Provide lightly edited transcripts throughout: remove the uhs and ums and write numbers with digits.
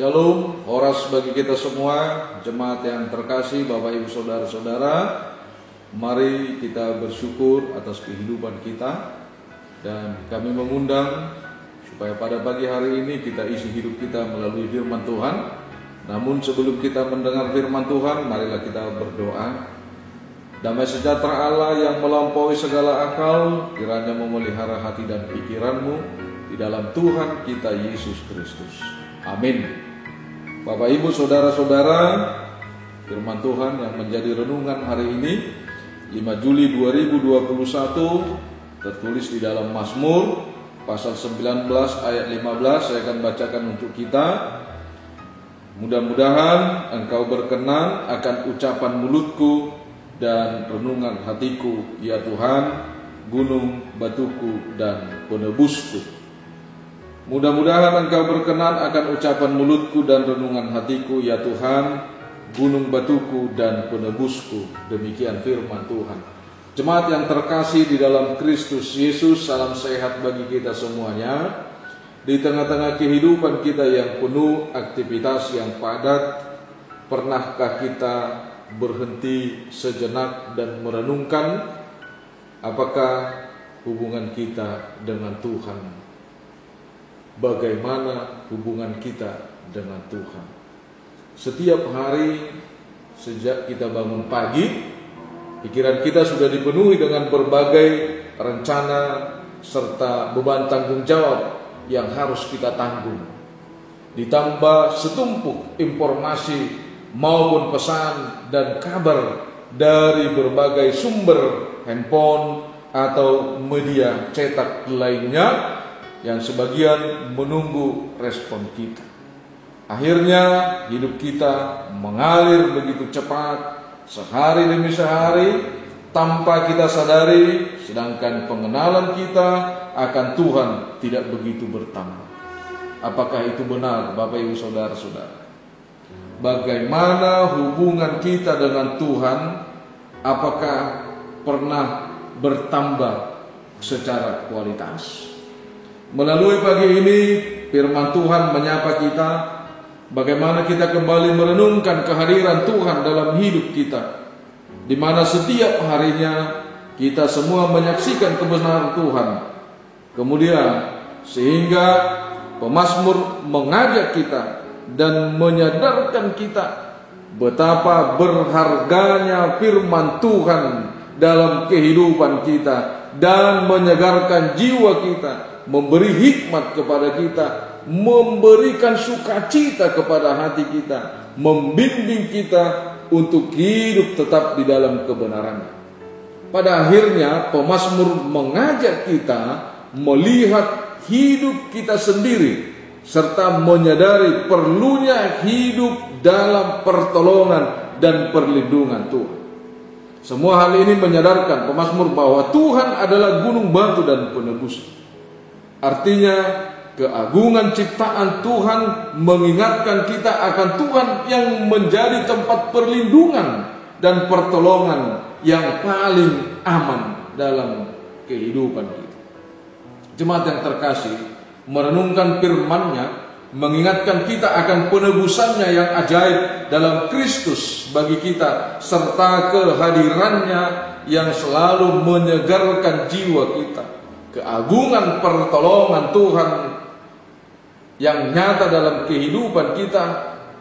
Shalom, horas bagi kita semua, jemaat yang terkasih, Bapak Ibu Saudara-saudara. Mari kita bersyukur atas kehidupan kita. Dan kami mengundang supaya pada pagi hari ini kita isi hidup kita melalui firman Tuhan. Namun sebelum kita mendengar firman Tuhan, marilah kita berdoa. Damai sejahtera Allah yang melampaui segala akal, kiranya memelihara hati dan pikiranmu di dalam Tuhan kita Yesus Kristus. Amin. Bapak Ibu Saudara-saudara, firman Tuhan yang menjadi renungan hari ini 5 Juli 2021 tertulis di dalam Mazmur pasal 19 ayat 15. Saya akan bacakan untuk kita. Mudah-mudahan engkau berkenan akan ucapan mulutku dan renungan hatiku, ya Tuhan, gunung batuku dan penebusku. Mudah-mudahan engkau berkenan akan ucapan mulutku dan renungan hatiku, ya Tuhan, gunung batuku dan penebusku. Demikian firman Tuhan. Jemaat yang terkasih di dalam Kristus Yesus, salam sehat bagi kita semuanya. Di tengah-tengah kehidupan kita yang penuh aktivitas yang padat, pernahkah kita berhenti sejenak dan merenungkan apakah hubungan kita dengan Tuhan? Bagaimana hubungan kita dengan Tuhan? Setiap hari sejak kita bangun pagi, pikiran kita sudah dipenuhi dengan berbagai rencana serta beban tanggung jawab yang harus kita tanggung. Ditambah setumpuk informasi maupun pesan dan kabar dari berbagai sumber handphone atau media cetak lainnya yang sebagian menunggu respon kita. Akhirnya hidup kita mengalir begitu cepat, sehari demi sehari, tanpa kita sadari, sedangkan pengenalan kita akan Tuhan tidak begitu bertambah. Apakah itu benar, Bapak Ibu Saudara-saudara? Bagaimana hubungan kita dengan Tuhan? Apakah pernah bertambah secara kualitas? Melalui pagi ini, firman Tuhan menyapa kita, bagaimana kita kembali merenungkan kehadiran Tuhan dalam hidup kita, di mana setiap harinya kita semua menyaksikan kebenaran Tuhan. Kemudian, sehingga pemazmur mengajak kita dan menyadarkan kita betapa berharganya firman Tuhan dalam kehidupan kita dan menyegarkan jiwa kita, memberi hikmat kepada kita, memberikan sukacita kepada hati kita, membimbing kita untuk hidup tetap di dalam kebenaran. Pada akhirnya pemazmur mengajak kita melihat hidup kita sendiri serta menyadari perlunya hidup dalam pertolongan dan perlindungan Tuhan. Semua hal ini menyadarkan pemazmur bahwa Tuhan adalah gunung batu dan penebus. Artinya keagungan ciptaan Tuhan mengingatkan kita akan Tuhan yang menjadi tempat perlindungan dan pertolongan yang paling aman dalam kehidupan kita. Jemaat yang terkasih, merenungkan firman-Nya mengingatkan kita akan penebusannya yang ajaib dalam Kristus bagi kita, serta kehadirannya yang selalu menyegarkan jiwa kita. Keagungan pertolongan Tuhan yang nyata dalam kehidupan kita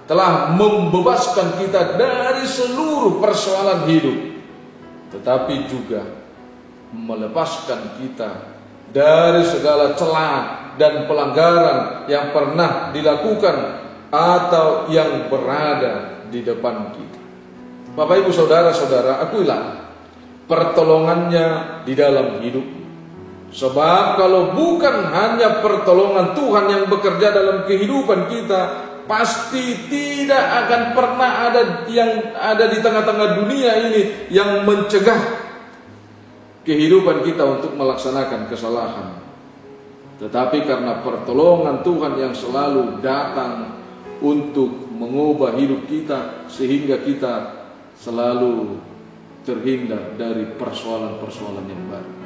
telah membebaskan kita dari seluruh persoalan hidup, tetapi juga melepaskan kita dari segala celah dan pelanggaran yang pernah dilakukan atau yang berada di depan kita. Bapak Ibu Saudara-saudara, akuilah pertolongannya di dalam hidup. Sebab kalau bukan hanya pertolongan Tuhan yang bekerja dalam kehidupan kita, pasti tidak akan pernah ada yang ada di tengah-tengah dunia ini yang mencegah kehidupan kita untuk melaksanakan kesalahan. Tetapi karena pertolongan Tuhan yang selalu datang untuk mengubah hidup kita, sehingga kita selalu terhindar dari persoalan-persoalan yang baru.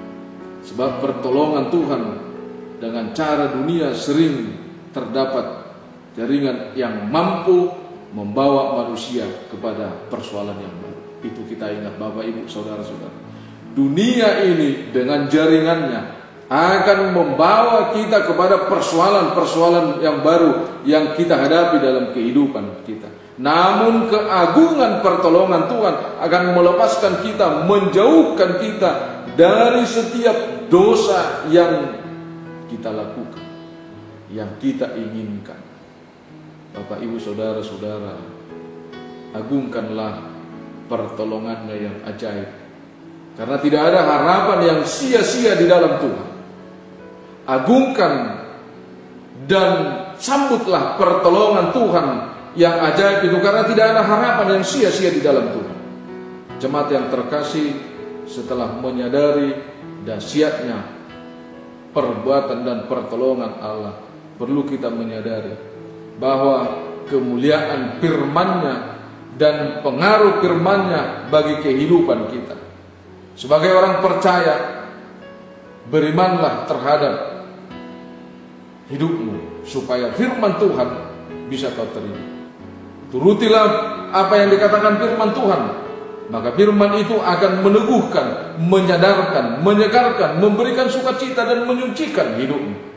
Sebab pertolongan Tuhan dengan cara dunia sering terdapat jaringan yang mampu membawa manusia kepada persoalan yang baru. Itu kita ingat Bapak Ibu Saudara-saudara. Dunia ini dengan jaringannya akan membawa kita kepada persoalan-persoalan yang baru yang kita hadapi dalam kehidupan kita. Namun keagungan pertolongan Tuhan akan melepaskan kita, menjauhkan kita dari setiap dosa yang kita lakukan, yang kita inginkan. Bapak Ibu Saudara-saudara, agungkanlah pertolongannya yang ajaib. Karena tidak ada harapan yang sia-sia di dalam Tuhan. Agungkan dan sambutlah pertolongan Tuhan yang ajaib itu, karena tidak ada harapan yang sia-sia di dalam Tuhan. Jemaat yang terkasih, setelah menyadari dahsyatnya perbuatan dan pertolongan Allah, perlu kita menyadari bahwa kemuliaan firman-Nya dan pengaruh firman-Nya bagi kehidupan kita. Sebagai orang percaya, berimanlah terhadap hidupmu supaya firman Tuhan bisa kau terima. Turutilah apa yang dikatakan firman Tuhan, maka firman itu akan meneguhkan, menyadarkan, menyegarkan, memberikan sukacita dan menyucikan hidupmu.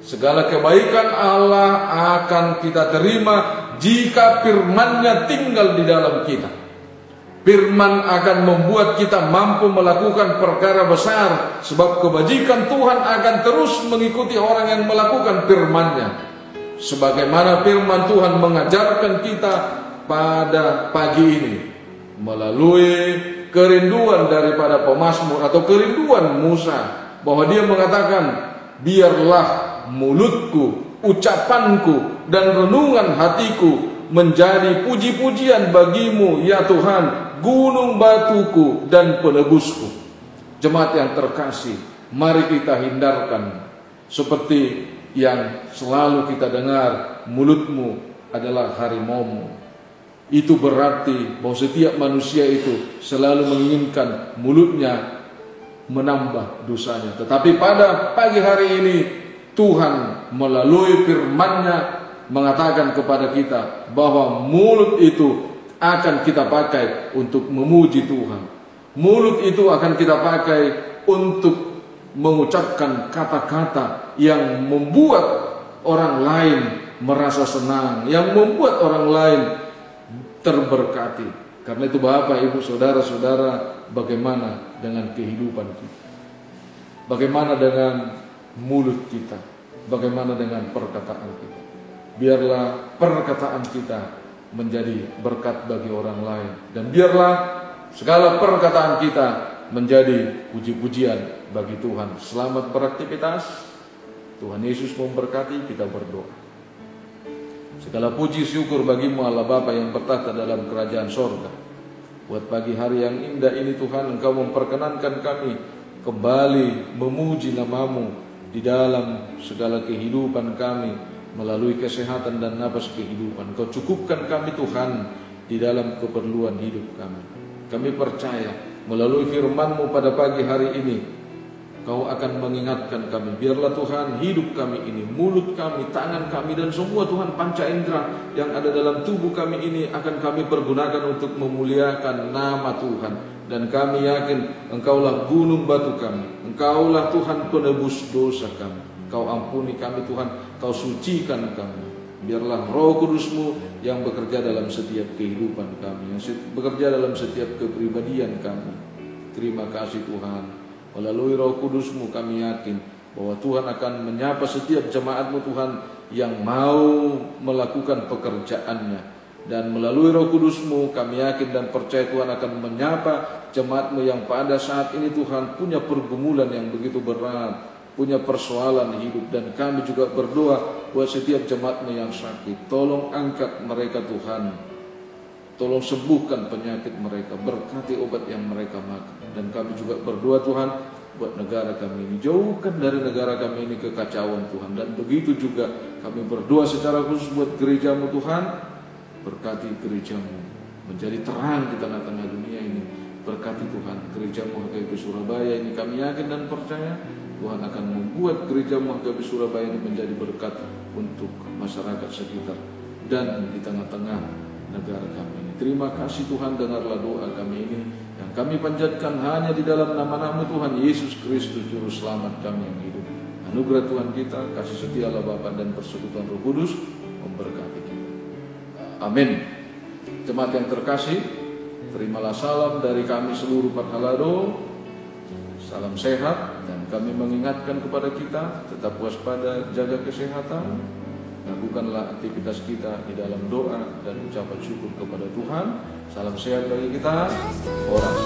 Segala kebaikan Allah akan kita terima jika firman-Nya tinggal di dalam kita. Firman akan membuat kita mampu melakukan perkara besar, sebab kebajikan Tuhan akan terus mengikuti orang yang melakukan firman-Nya. Sebagaimana firman Tuhan mengajarkan kita pada pagi ini melalui kerinduan daripada pemazmur atau kerinduan Musa, bahwa dia mengatakan, biarlah mulutku, ucapanku, dan renungan hatiku menjadi puji-pujian bagimu ya Tuhan, gunung batuku dan penebusku. Jemaat yang terkasih, mari kita hindarkan seperti yang selalu kita dengar, mulutmu adalah harimaumu. Itu berarti bahwa setiap manusia itu selalu menginginkan mulutnya menambah dosanya. Tetapi pada pagi hari ini Tuhan melalui firman-Nya mengatakan kepada kita bahwa mulut itu akan kita pakai untuk memuji Tuhan. Mulut itu akan kita pakai untuk mengucapkan kata-kata yang membuat orang lain merasa senang, yang membuat orang lain terberkati. Karena itu Bapak, Ibu, Saudara-saudara, bagaimana dengan kehidupan kita? Bagaimana dengan mulut kita? Bagaimana dengan perkataan kita? Biarlah perkataan kita menjadi berkat bagi orang lain, dan biarlah segala perkataan kita menjadi puji-pujian bagi Tuhan. Selamat beraktivitas. Tuhan Yesus memberkati. Kita berdoa. Segala puji syukur bagimu Allah Bapa yang bertahta dalam kerajaan sorga. Buat pagi hari yang indah ini Tuhan, Engkau memperkenankan kami kembali memuji nama-Mu di dalam segala kehidupan kami, melalui kesehatan dan nafas kehidupan. Kau cukupkan kami Tuhan di dalam keperluan hidup kami. Kami percaya melalui firman-Mu pada pagi hari ini, Kau akan mengingatkan kami. Biarlah Tuhan hidup kami ini, mulut kami, tangan kami, dan semua Tuhan panca indera yang ada dalam tubuh kami ini akan kami pergunakan untuk memuliakan nama Tuhan. Dan kami yakin Engkaulah gunung batu kami, Engkaulah Tuhan penebus dosa kami. Kau ampuni kami Tuhan, Kau sucikan kami. Biarlah Roh Kudus-Mu yang bekerja dalam setiap kehidupan kami, yang bekerja dalam setiap kepribadian kami. Terima kasih Tuhan. Melalui Roh Kudus-Mu kami yakin bahwa Tuhan akan menyapa setiap jemaat-Mu Tuhan yang mau melakukan pekerjaannya. Dan melalui Roh Kudus-Mu kami yakin dan percaya Tuhan akan menyapa jemaat-Mu yang pada saat ini Tuhan punya pergumulan yang begitu berat, punya persoalan hidup. Dan kami juga berdoa buat setiap jemaat-Mu yang sakit. Tolong angkat mereka Tuhan. Tolong sembuhkan penyakit mereka, berkati obat yang mereka makan. Dan kami juga berdoa Tuhan buat negara kami ini, jauhkan dari negara kami ini kekacauan Tuhan. Dan begitu juga kami berdoa secara khusus buat gereja-Mu Tuhan, berkati gereja-Mu menjadi terang di tengah-tengah dunia ini. Berkati Tuhan gereja-Mu HKBP Surabaya ini, kami yakin dan percaya Tuhan akan membuat gereja-Mu HKBP Surabaya ini menjadi berkat untuk masyarakat sekitar dan di tengah-tengah negara kami ini. Terima kasih Tuhan, dengarlah doa kami ini yang kami panjatkan hanya di dalam nama-Mu Tuhan Yesus Kristus Juru Selamat kami yang hidup. Anugerah Tuhan kita, kasih setialah Bapa dan persekutuan Roh Kudus memberkati kita. Amin. Jemaat yang terkasih, terimalah salam dari kami seluruh Parhalado. Salam sehat, dan kami mengingatkan kepada kita tetap waspada, jaga kesehatan, lakukanlah aktivitas kita di dalam doa dan ucapan syukur kepada Tuhan. Salam sehat bagi kita. Horas.